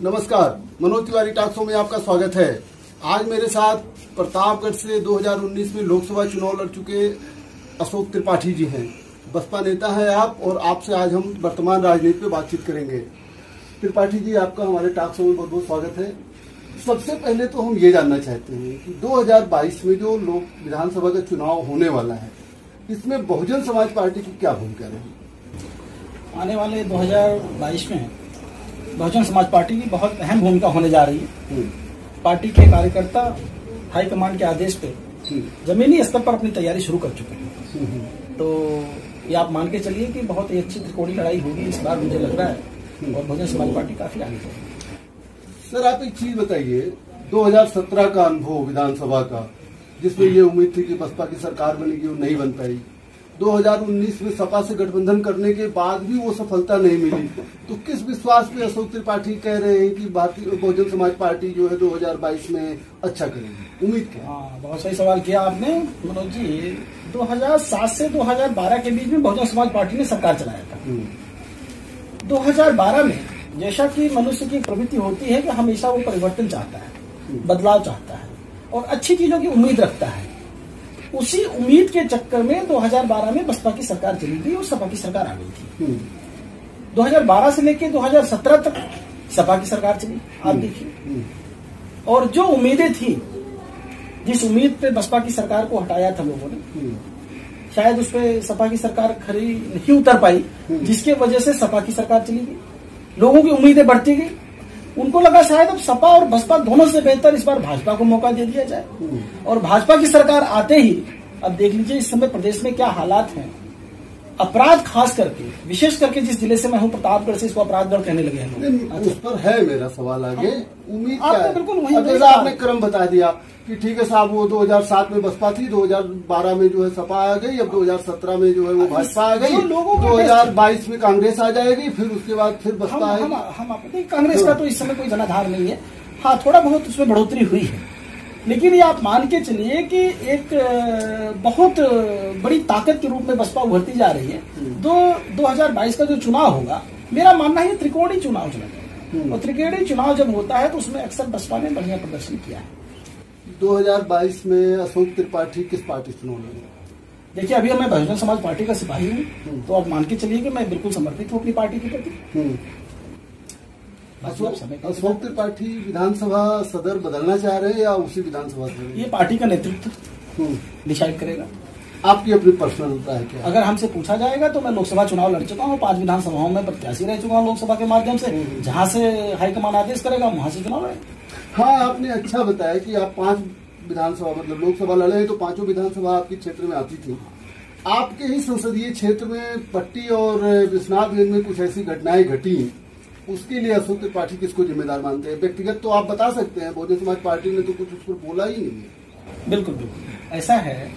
नमस्कार, Manoj Tiwari talk show में आपका स्वागत है। आज मेरे साथ प्रतापगढ़ से 2019 में लोकसभा चुनाव लड़ चुके अशोक त्रिपाठी जी हैं। बसपा नेता हैं आप, और आपसे आज हम वर्तमान राजनीति पे बातचीत करेंगे। त्रिपाठी जी, आपका हमारे टॉक शो में बहुत बहुत स्वागत है। सबसे पहले तो हम ये जानना चाहते हैं कि 2022 में जो लोक विधानसभा का चुनाव होने वाला है, इसमें बहुजन समाज पार्टी की क्या भूमिका रहेगी? आने वाले 2022 में बहुजन समाज पार्टी की बहुत अहम भूमिका होने जा रही है। पार्टी के कार्यकर्ता हाईकमान के आदेश पे जमीनी स्तर पर अपनी तैयारी शुरू कर चुके हैं। तो ये आप मान के चलिए कि बहुत ही अच्छी त्रिकोणीय लड़ाई होगी इस बार, मुझे लग रहा है, और बहुजन समाज पार्टी काफी आगे जाएगी। सर, आप एक चीज बताइए, 2017 का अनुभव विधानसभा का, जिसमें ये उम्मीद थी कि बसपा की सरकार बनेगी, वो नहीं बन पाई। 2019 में सपा से गठबंधन करने के बाद भी वो सफलता नहीं मिली। तो किस विश्वास पे अशोक त्रिपाठी कह रहे हैं कि भारतीय बहुजन समाज पार्टी जो है 2022 में अच्छा करेगी? उम्मीद क्या? हाँ, बहुत सही सवाल किया आपने मनोज जी। 2007 से 2012 के बीच में बहुजन समाज पार्टी ने सरकार चलाया था। 2012 में जैसा कि मनुष्य की प्रवृत्ति होती है कि हमेशा वो परिवर्तन चाहता है, बदलाव चाहता है और अच्छी चीजों की उम्मीद रखता है। उसी उम्मीद के चक्कर में 2012 में बसपा की सरकार चली गई और सपा की सरकार आ गई थी। 2012 से लेकर 2017 तक सपा की सरकार चली, आप देखिए। और जो उम्मीदें थी, जिस उम्मीद पे बसपा की सरकार को हटाया था लोगों ने, शायद उस पे सपा की सरकार खरी नहीं उतर पाई, जिसके वजह से सपा की सरकार चली गई। लोगों की उम्मीदें बढ़ती गई। उनको लगा शायद अब सपा और बसपा दोनों से बेहतर इस बार भाजपा को मौका दे दिया जाए। और भाजपा की सरकार आते ही अब देख लीजिए इस समय प्रदेश में क्या हालात हैं। अपराध, खास करके विशेष करके जिस जिले से मैं हूं, प्रतापगढ़ से, इसको अपराधगढ़ कहने लगे हैं। उस पर है मेरा सवाल आगे। उम्मीद क्या है? बिल्कुल वही, जैसा आपने क्रम बता दिया कि ठीक है साहब, वो 2007 में बसपा थी, 2012 में जो है सपा आ गई, अब 2017 में जो है वो भाजपा आ गई, 2022 में कांग्रेस आ जाएगी, फिर उसके बाद फिर बसपा आएगी। हम कांग्रेस का तो इस समय कोई जनाधार नहीं है। हाँ, थोड़ा बहुत उसमें बढ़ोतरी हुई है, लेकिन ये आप मान के चलिए कि एक बहुत बड़ी ताकत के रूप में बसपा उभरती जा रही है। 2022 का जो चुनाव होगा, मेरा मानना है त्रिकोणीय चुनाव चलेगा। और त्रिकोणीय चुनाव जब होता है तो उसमें अक्सर बसपा ने बढ़िया प्रदर्शन किया है। 2022 में अशोक त्रिपाठी किस पार्टी चुनाव लड़ेंगे? देखिए, अभी मैं बहुजन समाज पार्टी का सिपाही हूँ, तो आप मान के चलिए कि मैं बिल्कुल समर्पित हूँ अपनी पार्टी के प्रति। अशोक त्रिपाठी विधानसभा सदर बदलना चाह रहे हैं या उसी विधानसभा से? ये पार्टी का नेतृत्व डिसाइड करेगा। आपकी अपनी पर्सनलता है क्या? अगर हमसे पूछा जाएगा तो मैं लोकसभा चुनाव लड़ चुका हूँ, 5 विधानसभाओं में प्रत्याशी रह चुका हूँ लोकसभा के माध्यम से। जहाँ से हाईकमान आदेश करेगा वहां से चुनाव लड़े। हाँ, आपने अच्छा बताया कि आप 5 विधानसभा मतलब लोकसभा लड़े, तो 5 विधानसभा आपके क्षेत्र में आती थी। आपके ही संसदीय क्षेत्र में पट्टी और विश्वनाथगंज में कुछ ऐसी घटनाएं घटी, उसके लिए अशोक त्रिपाठी किसको जिम्मेदार मानते हैं? व्यक्तिगत तो आप बता सकते हैं, बहुजन समाज पार्टी ने तो कुछ उस पर बोला ही नहीं है। बिल्कुल बिल्कुल ऐसा है।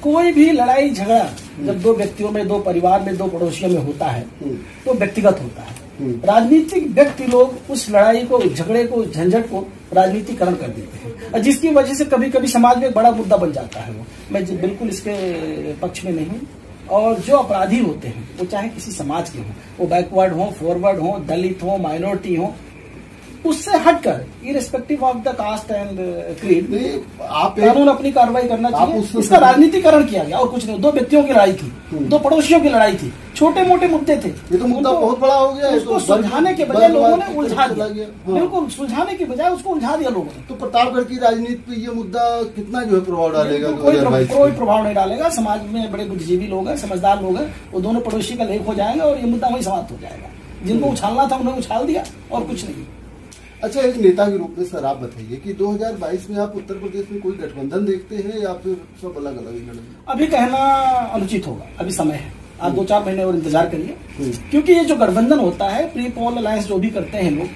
कोई भी लड़ाई झगड़ा जब दो व्यक्तियों में, दो परिवार में, दो पड़ोसियों में होता है तो व्यक्तिगत होता है। राजनीतिक व्यक्ति लोग उस लड़ाई को, झगड़े को, झंझट को राजनीतिकरण कर देते हैं, और जिसकी वजह से कभी कभी समाज में बड़ा मुद्दा बन जाता है। वो मैं बिल्कुल इसके पक्ष में नहीं हूँ। और जो अपराधी होते हैं वो चाहे किसी समाज के हों, वो बैकवर्ड हो, फॉरवर्ड हो, दलित हो, माइनॉरिटी हो, उससे हटकर irrespective of the caste and creed कानून अपनी कार्रवाई करना चाहिए। इसका राजनीतिकरण किया गया और कुछ नहीं। 2 व्यक्तियों की लड़ाई थी, 2 पड़ोसियों की लड़ाई थी, छोटे मोटे मुद्दे थे। ये तो मुद्दा बहुत बड़ा हो गया। उसको सुलझाने के बजाय लोगों ने उलझा दिया। बिल्कुल, सुलझाने के बजाय उसको उलझा दिया लोगों ने। तो प्रतापगढ़ की राजनीति पे ये मुद्दा कितना जो है प्रभाव डालेगा? कोई प्रभाव नहीं डालेगा। समाज में बड़े बुद्धिजीवी लोग हैं, समझदार लोग हैं, वो दोनों पड़ोसी का लेख हो जाएंगे और ये मुद्दा वही समाप्त हो जाएगा। जिनको उछालना था उन्होंने उछाल दिया और कुछ नहीं। अच्छा, एक नेता के रूप में सर आप बताइए कि 2022 में आप उत्तर प्रदेश में कोई गठबंधन देखते हैं या फिर सब अलग अलग ही लड़ेंगे? अभी कहना अनुचित होगा, अभी समय है। आप 2-4 महीने और इंतजार करिए, क्योंकि ये जो गठबंधन होता है, प्री पोल अलायंस जो भी करते हैं लोग,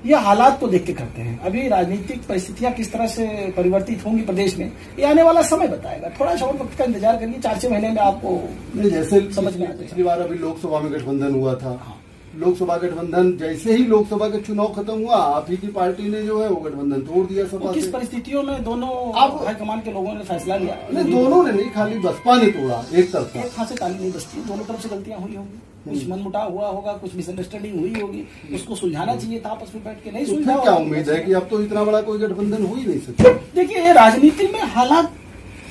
ये हालात को देख के करते हैं। अभी राजनीतिक परिस्थितियां किस तरह से परिवर्तित होंगी प्रदेश में, ये आने वाला समय बताएगा। थोड़ा सा और वक्त का इंतजार करिए, 4-6 महीने में आपको जैसे समझ में आ जाएगा। पिछली बार अभी लोकसभा में गठबंधन हुआ था। लोकसभा गठबंधन जैसे ही लोकसभा का चुनाव खत्म हुआ, आप ही की पार्टी ने जो है वो गठबंधन तोड़ दिया सपा से। किस परिस्थितियों में दोनों हाईकमान के लोगों ने फैसला लिया? दोनों ने नहीं, खाली बसपा ने तोड़ा एक तरफ। एक हाथ से ताली नहीं बजती, दोनों तरफ से गलतियां हुई होंगी। कुछ मनमुटाव हुआ होगा, कुछ मिसअंडरस्टैंडिंग हुई होगी, उसको सुलझाना चाहिए था आपस में बैठ के, नहीं सुलझा। क्या उम्मीद है कि अब तो इतना बड़ा कोई गठबंधन हो ही नहीं सकता? देखिए, ये राजनीति में हालात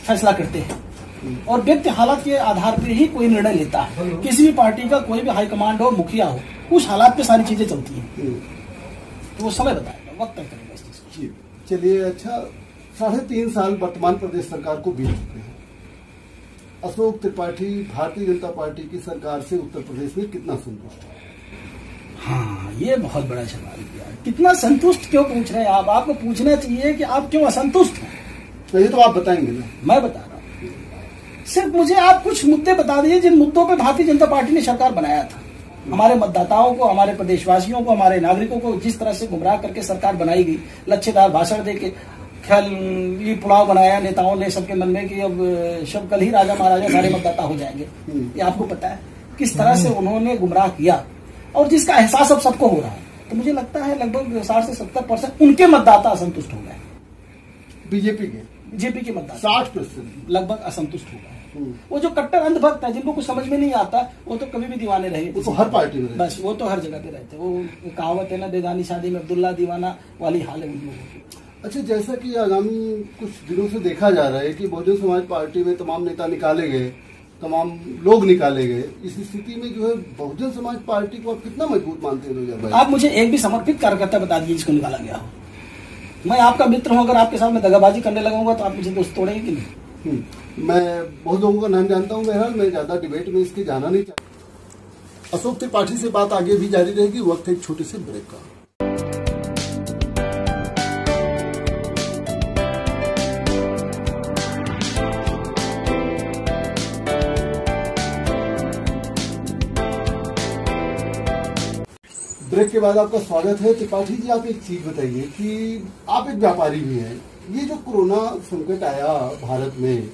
फैसला करते हैं और व्यक्ति हालात के आधार पर ही कोई निर्णय लेता है। किसी भी पार्टी का कोई भी हाईकमांड हो, मुखिया हो, उस हालात पे सारी चीजें चलती हैं। तो वो समय बताएगा, वक्त तय करेगा इस चीज को। चलिए, अच्छा, 3.5 साल वर्तमान प्रदेश सरकार को बीत चुके हैं। अशोक त्रिपाठी भारतीय जनता पार्टी की सरकार से उत्तर प्रदेश में कितना संतुष्ट है? हाँ, ये बहुत बड़ा सवाल किया। कितना संतुष्ट क्यों पूछ रहे हैं आप? आपको पूछना चाहिए कि आप क्यों असंतुष्ट हैं। तो ये तो आप बताएंगे ना? मैं बता रहा हूँ। सिर्फ मुझे आप कुछ मुद्दे बता दीजिए जिन मुद्दों पे भारतीय जनता पार्टी ने सरकार बनाया था। हमारे मतदाताओं को, हमारे प्रदेशवासियों को, हमारे नागरिकों को जिस तरह से गुमराह करके सरकार बनाई गई, लच्छेदार भाषण देके ख्याल ये पुलाव बनाया नेताओं ने सबके मन में कि अब सब कल ही राजा महाराजा सारे मतदाता हो जाएंगे। ये आपको पता है किस तरह से उन्होंने गुमराह किया और जिसका एहसास अब सबको हो रहा है। तो मुझे लगता है लगभग 60 से 70% उनके मतदाता असंतुष्ट हो गए। बीजेपी के मतदाता 60% लगभग असंतुष्ट हो गए। वो जो कट्टर अंधभक्त है, जिनको कुछ समझ में नहीं आता, वो तो कभी भी दीवाने रहे। वो तो हर पार्टी में बस वो तो हर जगह पे रहते। वो कहावत है ना, बेगानी शादी में अब्दुल्ला दीवाना वाली हाल है उन लोगों की। अच्छा, जैसा कि आगामी कुछ दिनों से देखा जा रहा है कि बहुजन समाज पार्टी में तमाम नेता निकाले गए, तमाम लोग निकाले गए, इस स्थिति में जो है बहुजन समाज पार्टी को आप कितना मजबूत मानते हैं 2022? आप मुझे एक भी समर्पित कार्यकर्ता बता दीजिए जिसको निकाला गया हो। मैं आपका मित्र हूं, अगर आपके साथ में दगाबाजी करने लगूंगा तो आप मुझे दोस्त तोड़ेंगे कि नहीं? मैं बहुत लोगों का नाम जानता हूं। बहरहाल मैं ज्यादा डिबेट में इसके जाना नहीं चाहता। अशोक त्रिपाठी से बात आगे भी जारी रहेगी। वक्त एक छोटे से ब्रेक का। ब्रेक के बाद आपका स्वागत है। त्रिपाठी जी, आप एक चीज बताइए कि आप एक व्यापारी भी हैं। ये जो कोरोना संकट आया भारत में,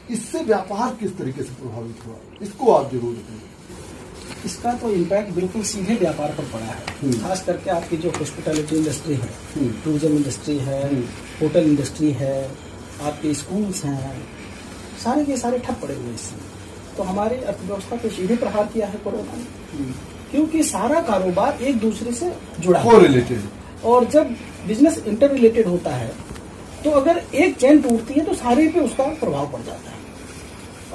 इससे व्यापार किस तरीके से प्रभावित हुआ, इसको आप जरूर बताइए। इसका तो इम्पैक्ट बिल्कुल सीधे व्यापार पर पड़ा है। खास करके आपकी जो हॉस्पिटैलिटी इंडस्ट्री है, टूरिज्म इंडस्ट्री है, होटल इंडस्ट्री है, आपके स्कूल्स हैं, सारे के सारे ठप पड़े हुए इससे। तो हमारी अर्थव्यवस्था को सीधे प्रहार किया है कोरोना ने, क्योंकि सारा कारोबार एक दूसरे से जुड़ा है। और जब बिजनेस इंटर रिलेटेड होता है तो अगर एक चेन टूटती है तो सारे पे उसका प्रभाव पड़ जाता है।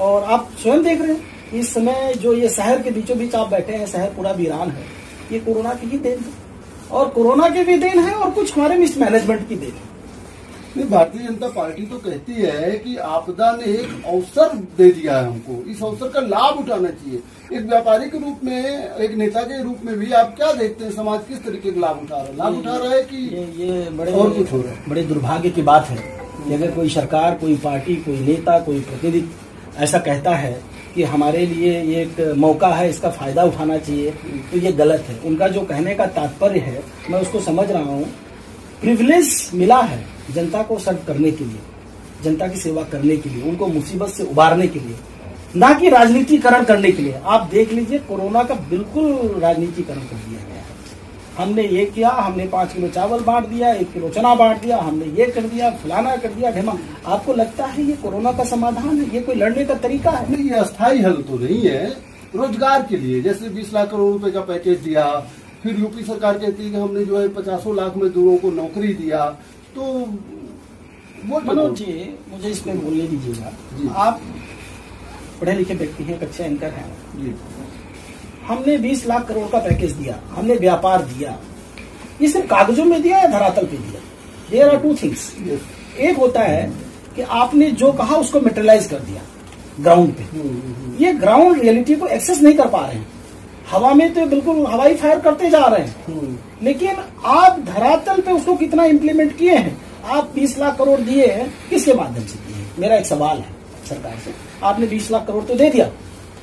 और आप स्वयं देख रहे हैं इस समय जो ये शहर के बीचों बीच आप बैठे हैं, शहर पूरा वीरान है, ये कोरोना की ही देन है। और कोरोना की भी देन है और कुछ हमारे मिसमैनेजमेंट की देन है। भारतीय जनता पार्टी तो कहती है कि आपदा ने एक अवसर दे दिया है हमको, इस अवसर का लाभ उठाना चाहिए। एक व्यापारी के रूप में, एक नेता के रूप में भी आप क्या देखते हैं, समाज किस तरीके का लाभ उठा रहा है? लाभ उठा रहा है कि ये बड़े और कुछ हो रहा है? बड़े दुर्भाग्य की बात है कि अगर कोई सरकार, कोई पार्टी, कोई नेता, कोई प्रतिनिधि ऐसा कहता है कि हमारे लिए ये एक मौका है, इसका फायदा उठाना चाहिए, तो ये गलत है। उनका जो कहने का तात्पर्य है, मैं उसको समझ रहा हूँ। प्रिविलेज मिला है जनता को सर्व करने के लिए, जनता की सेवा करने के लिए, उनको मुसीबत से उबारने के लिए, ना कि राजनीतिकरण करने के लिए। आप देख लीजिए, कोरोना का बिल्कुल राजनीतिकरण कर दिया गया है। हमने ये किया, हमने 5 किलो चावल बांट दिया, 1 किलो चना बांट दिया, हमने ये कर दिया, फलाना कर दिया, ढेमा। आपको लगता है ये कोरोना का समाधान है? ये कोई लड़ने का तरीका है? नहीं, ये अस्थायी हल तो नहीं है। रोजगार के लिए जैसे 20 लाख करोड़ रुपए का पैकेज दिया, फिर यूपी सरकार कहती है कि हमने जो है 50 लाख मजदूरों को नौकरी दिया। तो मनोज जी, मुझे इसमें बोलने दीजिएगा। आप पढ़े लिखे व्यक्ति हैं, अच्छे एंकर हैं। हमने 20 लाख करोड़ का पैकेज दिया, हमने व्यापार दिया, ये सिर्फ कागजों में दिया या धरातल पे दिया? There are 2 things. एक होता है कि आपने जो कहा उसको मेटेरियलाइज कर दिया ग्राउंड पे। ये ग्राउंड रियलिटी को एक्सेस नहीं कर पा रहे हैं। हवा में तो बिल्कुल हवाई फायर करते जा रहे हैं, लेकिन आप धरातल पे उसको कितना इम्प्लीमेंट किए हैं? आप 20 लाख करोड़ दिए हैं, किसके माध्यम से दिए? मेरा एक सवाल है सरकार से। आपने 20 लाख करोड़ तो दे दिया,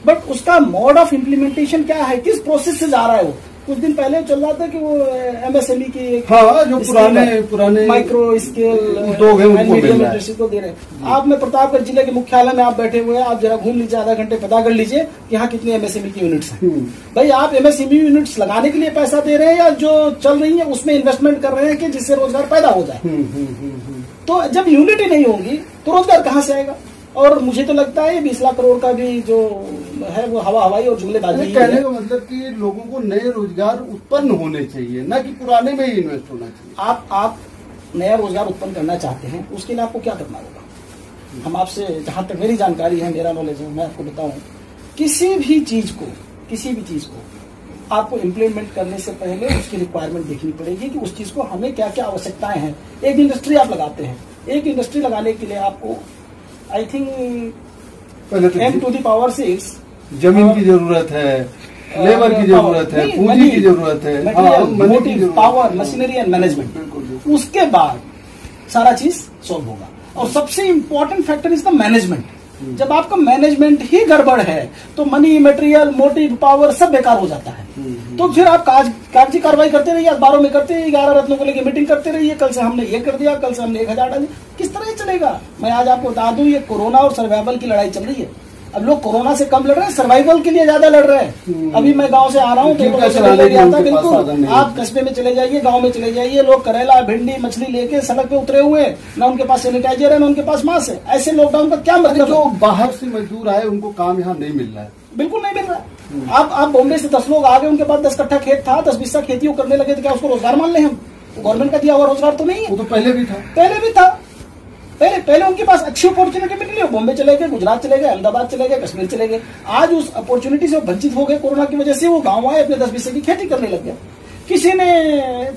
बट उसका मोड ऑफ इम्प्लीमेंटेशन क्या है? किस प्रोसेस से जा रहा है वो? कुछ दिन पहले चल रहा था कि वो एमएसएमई की, हाँ, जो पुराने माइक्रो स्केल उद्योग है उनको मीडियम इंडस्ट्री को दे रहे हैं। आप में प्रतापगढ़ जिले के मुख्यालय में आप बैठे हुए हैं, आप जरा घूम लीजिए, आधा घंटे पता कर लीजिए कि यहाँ कितनी एमएसएमई की यूनिट्स हैं। भाई, आप एमएसएमई यूनिट्स लगाने के लिए पैसा दे रहे हैं या जो चल रही है उसमें इन्वेस्टमेंट कर रहे हैं कि जिससे रोजगार पैदा हो जाए? तो जब यूनिट ही नहीं होगी तो रोजगार कहाँ से आएगा? और मुझे तो लगता है 20 लाख करोड़ का भी जो है वो हवाई और जुमलेबाजी। कहने का मतलब कि लोगों को नए रोजगार उत्पन्न होने चाहिए, न कि पुराने में ही इन्वेस्ट होना चाहिए। आप नया रोजगार उत्पन्न करना चाहते हैं, उसके लिए आपको क्या करना होगा? हम आपसे, जहां तक मेरी जानकारी है, मेरा नॉलेज है, मैं आपको बताऊं, किसी भी चीज को आपको इम्प्लीमेंट करने से पहले उसकी रिक्वायरमेंट देखनी पड़ेगी कि उस चीज को हमें क्या क्या आवश्यकताएं हैं। एक इंडस्ट्री आप लगाते हैं, एक इंडस्ट्री लगाने के लिए आपको आई थिंक M⁻⁶ जमीन की जरूरत है, लेबर की जरूरत है, पूंजी की जरूरत है, पावर, मशीनरी एंड मैनेजमेंट। उसके बाद सारा चीज सॉल्व होगा। और सबसे important factor is the management. जब आपका मैनेजमेंट ही गड़बड़ है तो मनी, मटेरियल, मोटिव, पावर सब बेकार हो जाता है। तो फिर आप कागजी कार्रवाई करते रहिए, अखबारों में करते रहिए, 11 रत्नों को लेकर मीटिंग करते रहिए, कल से हमने ये कर दिया, कल से हमने 1000 डाल दिया। किस तरह चलेगा? मैं आज आपको बता दूं, ये कोरोना और सर्वाइवल की लड़ाई चल रही है। अब लोग कोरोना से कम लड़ रहे हैं, सर्वाइवल के लिए ज्यादा लड़ रहे हैं। अभी मैं गांव से आ रहा हूँ तो बिल्कुल आप कस्बे में चले जाइए, गांव में चले जाइए, लोग करेला, भिंडी, मछली लेके सड़क पे उतरे हुए हैं। ना उनके पास सैनिटाइजर है, ना उनके पास मास्क है। ऐसे लॉकडाउन का क्या मतलब? जो बाहर से मजदूर आए उनको काम यहाँ नहीं मिल रहा है, बिल्कुल नहीं मिल रहा है। आप बॉम्बे से 10 लोग आ गए, उनके पास 10 कट्ठा खेत था, 10-20 खेती करने लगे, तो क्या उसको रोजगार मान ले हम? गवर्नमेंट का दिया हुआ रोजगार तो नहीं है। वो तो पहले भी था। पहले उनके पास अच्छी अपॉर्चुनिटी मिली, बॉम्बे चले गए, गुजरात चले गए, अहमदाबाद चले गए, कश्मीर चले गए। आज उस अपॉर्चुनिटी से वंचित हो गए कोरोना की वजह से। वो गांव आए, अपने 10-20 की खेती करने लग गया। किसी ने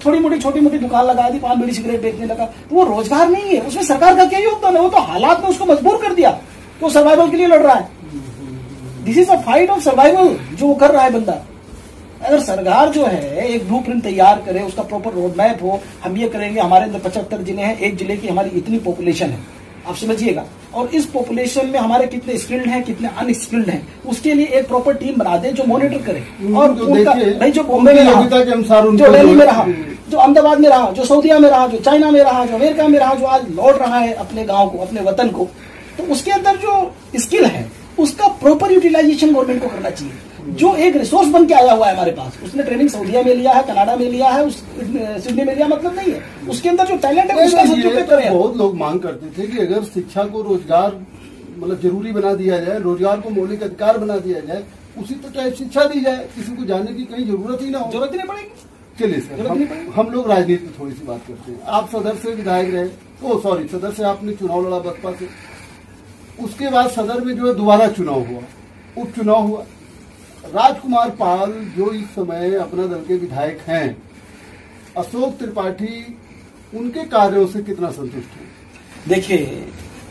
थोड़ी मोटी छोटी मोटी दुकान लगा दी, पान बीड़ी सिगरेट बेचने लगा, तो वो रोजगार नहीं है। उसमें सरकार का क्या योगदान है? वो तो हालात ने उसको मजबूर कर दिया, वो सर्वाइवल के लिए लड़ रहा है। This is a fight of survival जो वो कर रहा है बंदा। अगर सरकार जो है एक ब्लूप्रिंट तैयार करे, उसका प्रॉपर रोड मैप हो, हम ये करेंगे, हमारे अंदर 75 जिले हैं, एक जिले की हमारी इतनी पॉपुलेशन है, आप समझिएगा, और इस पॉपुलेशन में हमारे कितने स्किल्ड हैं, कितने अनस्किल्ड हैं, उसके लिए एक प्रॉपर टीम बना दे जो मॉनिटर करे। और उनका भाई जो बॉम्बे में रहा, जो दिल्ली में रहा, जो अहमदाबाद में रहा, जो सऊदीया में रहा, जो चाइना में रहा, जो अमेरिका में रहा, जो आज लौट रहा है अपने गाँव को, अपने वतन को, तो उसके अंदर जो स्किल है उसका प्रॉपर यूटिलाइजेशन गवर्नमेंट को करना चाहिए। जो एक रिसोर्स बन के आया हुआ है हमारे पास, उसने ट्रेनिंग सऊदीया में लिया है, कनाडा में लिया है, सिडनी में लिया, मतलब नहीं है। उसके अंदर जो टैलेंट है उसका सदुपयोग करें। बहुत लोग मांग करते थे कि अगर शिक्षा को रोजगार मतलब जरूरी बना दिया जाए, रोजगार को मौलिक अधिकार बना दिया जाए, उसी टाइप शिक्षा दी जाए, किसी को जाने की कहीं जरूरत ही ना हो, जरूरत ही नहीं पड़ेगी। चलिए सर, हम लोग राजनीति में थोड़ी सी बात करते हैं। आप सदर से विधायक रहे, सदर से आपने चुनाव लड़ा बसपा से, उसके बाद सदर में जो है दोबारा चुनाव हुआ, उपचुनाव हुआ। राजकुमार पाल जो इस समय अपना दल के विधायक हैं, अशोक त्रिपाठी उनके कार्यों से कितना संतुष्ट हैं? देखिए,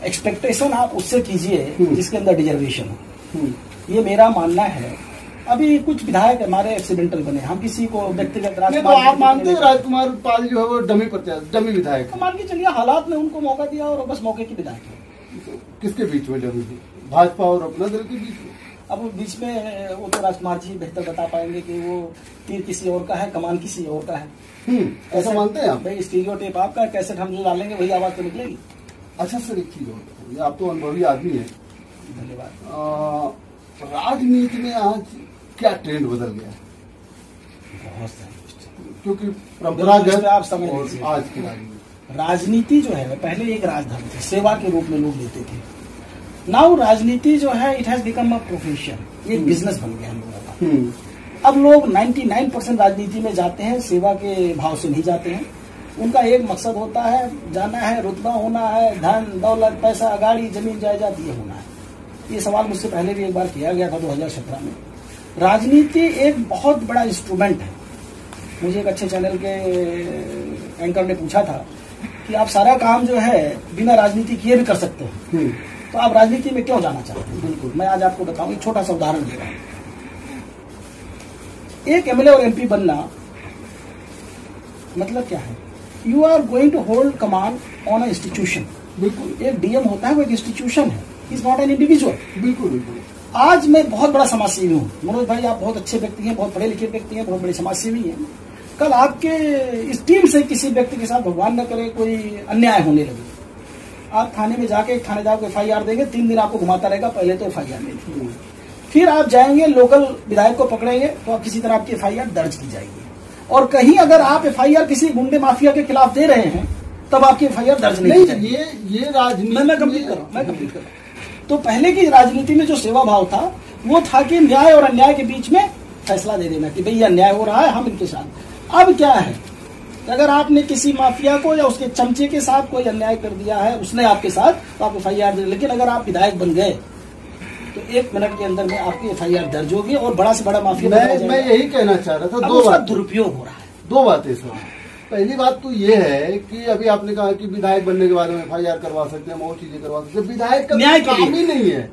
एक्सपेक्टेशन आप उससे कीजिए जिसके अंदर डिजर्वेशन हो। ये मेरा मानना है। अभी कुछ विधायक हमारे एक्सीडेंटल बने, हम किसी को व्यक्तिगत तो आप मानते हैं राजकुमार पाल जो है वो डमी विधायक? मान के चलिए हालात ने उनको मौका दिया और बस मौके की विधायक है। किसके बीच में डमी थी? भाजपा और अपना दल के बीच में? अब बीच में वो तो राजकुमार जी बेहतर बता पाएंगे कि वो तीर किसी और का है, कमान किसी और का है। ऐसा मानते हैं आप? भाई स्टीरियोटाइप आपका, कैसेट हम जो डालेंगे वही आवाज तो निकलेगी। अच्छा सर, एक चीज और, आप तो अनुभवी आदमी है, धन्यवाद। राजनीति में आज क्या ट्रेंड बदल गया है? बहुत सारे, क्योंकि परंपरागत आप समझ लीजिए, आज की राजनीति जो है पहले एक राजधर्म थी, सेवा के रूप में लोग लेते थे। नाउ राजनीति जो है it has become a profession, एक बिजनेस बन गया हम लोगों का। अब लोग 99% राजनीति में जाते हैं, सेवा के भाव से नहीं जाते हैं। उनका एक मकसद होता है, जाना है, रुतबा होना है, धन दौलत, पैसा, गाड़ी, जमीन जायदाद ये होना है। ये सवाल मुझसे पहले भी एक बार किया गया था 2017 में। राजनीति एक बहुत बड़ा इंस्ट्रूमेंट है। मुझे एक अच्छे चैनल के एंकर ने पूछा था कि आप सारा काम जो है बिना राजनीति किए भी कर सकते हैं, तो आप राजनीति में क्यों जाना चाहते हैं? बिल्कुल, मैं आज आपको बताऊं, एक छोटा सा उदाहरण दे रहा हूं। एक एमएलए और एमपी बनना मतलब क्या है? You are going to hold command on a institution. बिल्कुल, एक डीएम होता है, वो एक इंस्टीट्यूशन है, इज नॉट एन इंडिविजुअल। बिल्कुल बिल्कुल। आज मैं बहुत बड़ा समाजसेवी हूँ, मनोज भाई आप बहुत अच्छे व्यक्ति हैं, बहुत पढ़े लिखे व्यक्ति हैं, बहुत बड़े समाजसेवी हैं। कल आपके इस टीम से किसी व्यक्ति के साथ भगवान न करे कोई अन्याय होने लगे, आप थाने में जाके थानेदार को FIR देंगे, 3 दिन आपको घुमाता रहेगा, पहले तो FIR लेंगे, फिर आप जाएंगे लोकल विधायक को पकड़ेंगे तो आप किसी तरह आपकी FIR दर्ज की जाएगी। और कहीं अगर आप FIR किसी गुंडे माफिया के खिलाफ दे रहे हैं तब आपकी FIR दर्ज नहीं की जाएगी। ये राजनीति मैं कंप्लीट कर रहा हूं। तो पहले की राजनीति में जो सेवा भाव था वो था कि न्याय और अन्याय के बीच में फैसला दे देना कि भाई ये अन्याय हो रहा है, हम इनके साथ। अब क्या है, अगर आपने किसी माफिया को या उसके चमचे के साथ कोई अन्याय कर दिया है, उसने आपके साथ, तो आप FIR दे। लेकिन अगर आप विधायक बन गए तो 1 मिनट के अंदर में आपकी FIR दर्ज होगी और बड़ा से बड़ा माफिया। मैं यही कहना चाह रहा था, दो बात दुरुपयोग हो रहा है। 2 बातें सर। पहली बात तो ये है कि अभी आपने कहा कि विधायक बनने के बाद में FIR करवा सकते हैं, और चीजें करवा सकते हैं। विधायक का काम ही नहीं है।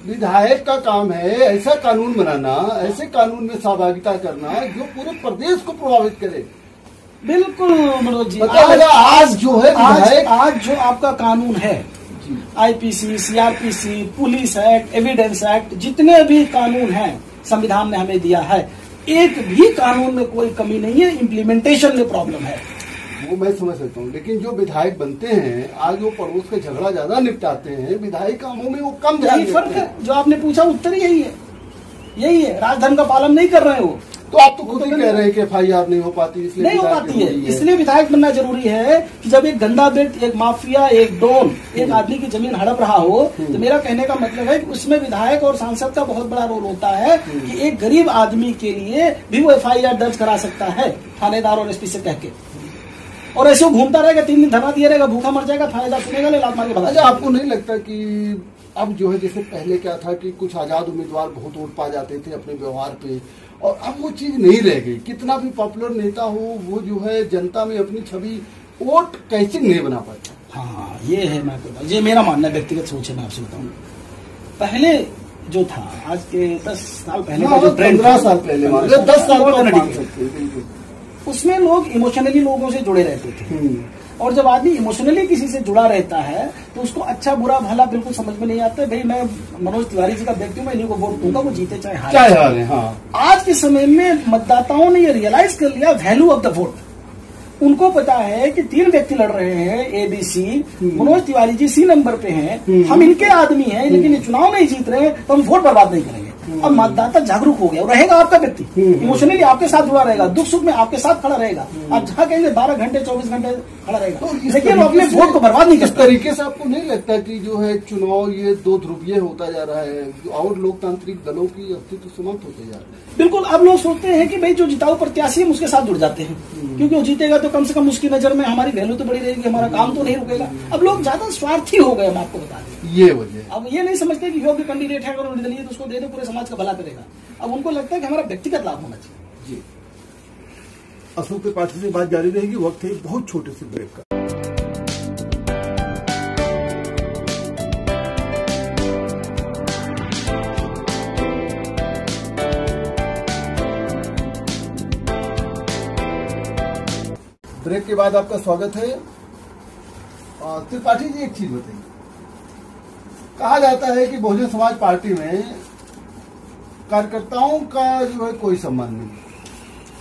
विधायक का काम है ऐसा कानून बनाना, ऐसे कानून में सहभागिता करना जो पूरे प्रदेश को प्रभावित करे। बिल्कुल मनोज जी, आज जो है आज जो आपका कानून है, IPC, CRPC, police act, evidence act, जितने भी कानून हैं संविधान ने हमें दिया है, एक भी कानून में कोई कमी नहीं है, इम्प्लीमेंटेशन में प्रॉब्लम है। वो मैं समझ सकता हूँ, लेकिन जो विधायक बनते हैं आज वो पड़ोस का झगड़ा ज्यादा निपटाते हैं, विधायक कामों में वो कम ध्यान देते हैं। फर्क है जो आपने पूछा, उत्तर यही है। राजधर्म का पालन नहीं कर रहे हो। तो आप तो खुद ही कह रहे हैं कि FIR नहीं हो पाती, इसलिए नहीं हो पाती है, इसलिए विधायक बनना जरूरी है कि जब एक गंदा बेट, एक माफिया, एक डॉन एक आदमी की जमीन हड़प रहा हो, तो मेरा कहने का मतलब है कि उसमें विधायक और सांसद का बहुत बड़ा रोल होता है कि एक गरीब आदमी के लिए भी वो FIR दर्ज करा सकता है थानेदार और SP से कह के, और ऐसे वो घूमता रहेगा, 3 दिन धरना दिया रहेगा, भूखा मर जाएगा, थानेदार सुनेगा, ले लात मार के भगा। अच्छा, आपको नहीं लगता कि अब जो है, जैसे पहले क्या था कि कुछ आजाद उम्मीदवार बहुत वोट पा जाते थे अपने व्यवहार पे, और अब वो चीज नहीं रह गई। कितना भी पॉपुलर नेता हो, वो जो है जनता में अपनी छवि वोट कैचिंग नहीं बना पाता। हाँ, ये है, मैं ये मेरा मानना है, व्यक्तिगत सोच है। मैं आपसे बताऊँ, पहले जो था, आज के 10 साल पहले का जो ट्रेंड, 15 साल पहले, 10 साल का, उसमें लोग इमोशनली लोगों से जुड़े रहते थे, और जब आदमी इमोशनली किसी से जुड़ा रहता है तो उसको अच्छा बुरा भला बिल्कुल समझ में नहीं आता। भाई मैं मनोज तिवारी जी का व्यक्ति हूँ, मैं इन्हीं को वोट दूंगा, वो जीते चाहे हारे। हाँ। आज के समय में मतदाताओं ने ये रियलाइज कर लिया वैल्यू ऑफ द वोट। उनको पता है कि 3 व्यक्ति लड़ रहे हैं, ABC, Manoj Tiwari ji C number पे हैं, हम इनके आदमी हैं, लेकिन ये चुनाव नहीं जीत रहे हैं, तो हम वोट बर्बाद नहीं करेंगे। अब मतदाता जागरूक हो गया, रहेगा आपका व्यक्ति, इमोशनली आपके साथ जुड़ा रहेगा, दुख सुख में आपके साथ खड़ा रहेगा। आप जहाँ कहेंगे 12 घंटे 24 घंटे खड़ा रहेगा, तो लेकिन अपने वोट को बर्बाद नहीं कर। इस तरीके से आपको नहीं लगता कि जो है चुनाव ये 2 ध्रुवीय होता जा रहा है, और लोकतांत्रिक दलों की अस्तित्व समाप्त होते जा रहे हैं? बिल्कुल, अब लोग सोचते हैं कि भाई जो जिताऊ प्रत्याशी है उसके साथ जुड़ जाते हैं, क्योंकि वो जीतेगा तो कम से कम उसकी नजर में हमारी वैल्यू तो बड़ी रहेगी, हमारा काम तो नहीं रुकेगा। अब लोग ज्यादा स्वार्थी हो गए, हम आपको बता दें, ये वजह। अब ये नहीं समझते कि योग्य कैंडिडेट है, अगर निर्दलीय तो उसको दे दो, पूरे समाज का भला करेगा। अब उनको लगता है कि हमारा व्यक्तिगत लाभ होना चाहिए। जी, अशोक त्रिपाठी से बात जारी रहेगी। वक्त है बहुत छोटे से ब्रेक का। ब्रेक के बाद आपका स्वागत है। त्रिपाठी जी, एक चीज बताइए, कहा जाता है कि बहुजन समाज पार्टी में कार्यकर्ताओं का जो है कोई सम्मान नहीं,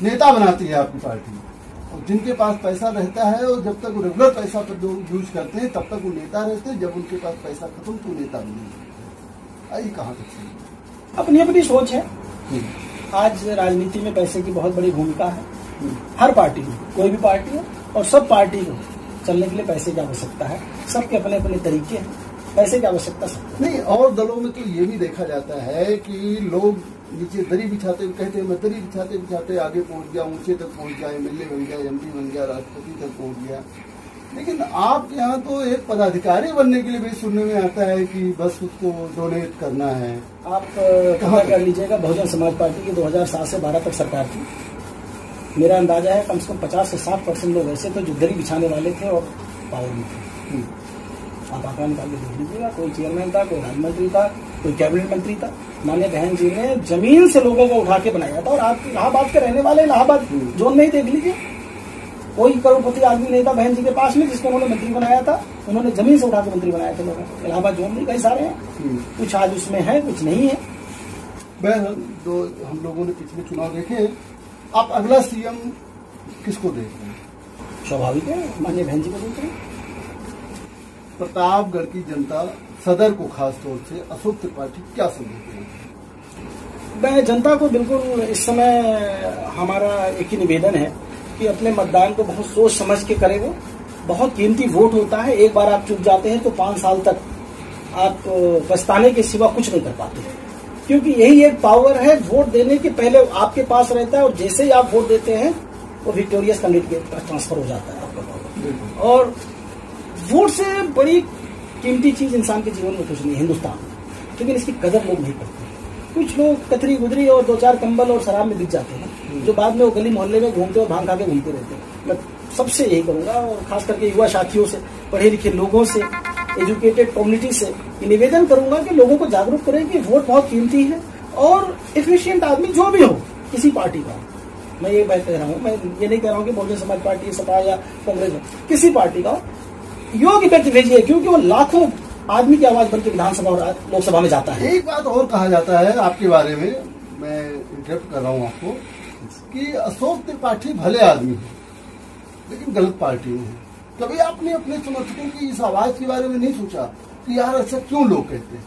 नेता बनाती है आपकी पार्टी, और जिनके पास पैसा रहता है और जब तक वो रेगुलर पैसा पर जो यूज करते हैं तब तक वो नेता रहते हैं, जब उनके पास पैसा खत्म तो नेता भी नहीं। आई कहाँ तक सही? अपनी अपनी सोच है। आज राजनीति में पैसे की बहुत बड़ी भूमिका है, हर पार्टी में, कोई भी पार्टी हो, और सब पार्टी को चलने के लिए पैसे की आवश्यकता है। सबके अपने अपने तरीके हैं, पैसे की आवश्यकता सब नहीं। और दलों में तो ये भी देखा जाता है कि लोग नीचे दरी बिछाते कहते हैं, मैं दरी बिछाते बिछाते आगे पहुंच गया, ऊंचे तक पहुंच गया, MLA बन गया, MP बन गया, राष्ट्रपति तक पहुंच गया। लेकिन आपके यहाँ तो एक पदाधिकारी बनने के लिए भी सुनने में आता है कि बस उसको डोनेट करना है। आप कहाँ कर लीजिएगा, बहुजन समाज पार्टी की 2007 से 12 तक सरकार थी। मेरा अंदाजा है कम से कम 50 से 60% लोग ऐसे थे जो दरी बिछाने वाले थे और पावर में थे। आप आंकड़ा निकाल के देख लीजिएगा, कोई चेयरमैन था, कोई राज्य मंत्री था, कोई कैबिनेट मंत्री था। माननीय बहन जी ने जमीन से लोगों को उठा के बनाया था, और आप इलाहाबाद के रहने वाले, इलाहाबाद जोन में ही देख लीजिए, कोई करोड़पति आदमी नहीं था बहन जी के पास में जिसको उन्होंने मंत्री बनाया था। उन्होंने जमीन से उठा के मंत्री बनाए थे लोगों को। इलाहाबाद जोन में कई सारे हैं, कुछ आज उसमें है, कुछ नहीं है। हम लोगों ने पिछले चुनाव देखे, आप अगला CM किसको देख रहे हैं? स्वाभाविक है, माननीय बहन जी को देख रहे हैं। प्रतापगढ़ की जनता, सदर को खास तौर से अशोक त्रिपाठी क्या समझते हैं? मैं जनता को बिल्कुल इस समय हमारा एक ही निवेदन है कि अपने मतदान को बहुत सोच समझ के करें। वो बहुत कीमती वोट होता है, एक बार आप चुप जाते हैं तो 5 साल तक आप पछताने के सिवा कुछ नहीं कर पाते, क्योंकि यही एक पावर है। वोट देने के पहले आपके पास रहता है और जैसे ही आप वोट देते हैं वो विक्टोरियस कैंडिडेट के पास ट्रांसफर हो जाता है आपका पावर। और वोट से बड़ी कीमती चीज इंसान के जीवन में कुछ नहीं है हिंदुस्तान में, लेकिन इसकी कदर लोग नहीं करते। कुछ लोग कतरी गुदरी और 2-4 कंबल और शराब में बिक जाते हैं, जो बाद में वो गली मोहल्ले में घूमते और भांग खा के घूमते रहते हैं। मैं सबसे यही कहूंगा, और खास करके युवा साथियों से, पढ़े लिखे लोगों से, एजुकेटेड कम्युनिटी से निवेदन करूंगा कि लोगों को जागरूक करें कि वोट बहुत कीमती है और एफिशिएंट आदमी जो भी हो, किसी पार्टी का, मैं ये बात कह रहा हूँ, मैं ये नहीं कह रहा हूँ कि बहुजन समाज पार्टी, सपा या कांग्रेस, किसी पार्टी का योग्य व्यक्ति भेजिए, क्योंकि वो लाखों आदमी की आवाज बनकर विधानसभा और लोकसभा में जाता है। एक बात और कहा जाता है आपके बारे में, मैं इंटरप्ट कर रहा हूँ आपको, कि अशोक त्रिपाठी भले आदमी है लेकिन गलत पार्टी में है। कभी आपने अपने समर्थकों की इस आवाज के बारे में नहीं सोचा कि यार ऐसा क्यों लोग कहते हैं?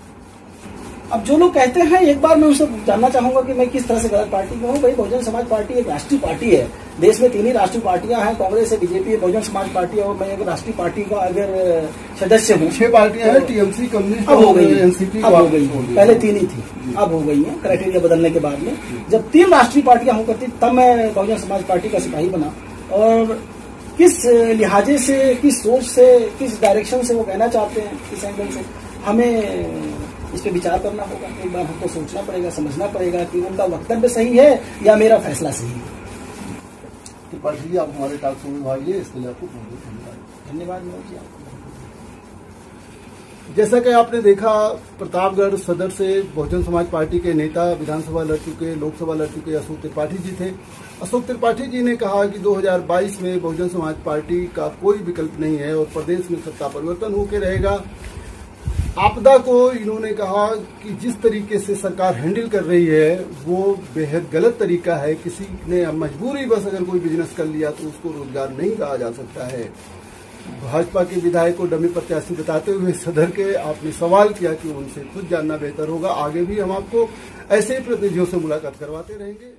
अब जो लोग कहते हैं, एक बार मैं उनसे जानना चाहूंगा कि मैं किस तरह से गलत पार्टी में हूँ। भाई, बहुजन समाज पार्टी एक राष्ट्रीय पार्टी है। देश में 3 ही राष्ट्रीय पार्टियां हैं, कांग्रेस है, बीजेपी है, बहुजन समाज पार्टी है, और मैं एक राष्ट्रीय पार्टी का अगर सदस्य हूँ। 6 पार्टियां हैं, टीएमसी, कम्युनिस्ट, अब हो गई, एनसीपी, अब हो गई, पहले 3 ही थी, अब हो गई है क्राइटेरिया बदलने के बाद में। जब 3 राष्ट्रीय पार्टियां हो करती तब मैं बहुजन समाज पार्टी का सिपाही बना। और किस लिहाजे से, किस सोच से, किस डायरेक्शन से वो कहना चाहते हैं, किस एंगल से, हमें इस पे विचार करना होगा। एक बार हमको सोचना पड़ेगा, समझना पड़ेगा कि उनका वक्तव्य सही है या मेरा फैसला सही है। त्रिपाठी जी, आप हमारे टॉक शो में भाग लिए, इसके लिए आपको बहुत बहुत धन्यवाद। धन्यवाद मनोज जी आपको। जैसा कि आपने देखा, प्रतापगढ़ सदर से बहुजन समाज पार्टी के नेता, विधानसभा लड़ चुके, लोकसभा लड़ चुके अशोक त्रिपाठी जी थे। अशोक त्रिपाठी जी ने कहा कि 2022 में बहुजन समाज पार्टी का कोई विकल्प नहीं है और प्रदेश में सत्ता परिवर्तन होकर रहेगा। आपदा को इन्होंने कहा कि जिस तरीके से सरकार हैंडल कर रही है वो बेहद गलत तरीका है। किसी ने मजबूरी बस अगर कोई बिजनेस कर लिया तो उसको रोजगार नहीं कहा जा सकता है। भाजपा के विधायक को डमी प्रत्याशी बताते हुए सदर के आपने सवाल किया कि उनसे खुद जानना बेहतर होगा। आगे भी हम आपको ऐसे ही प्रतिनिधियों से मुलाकात करवाते रहेंगे।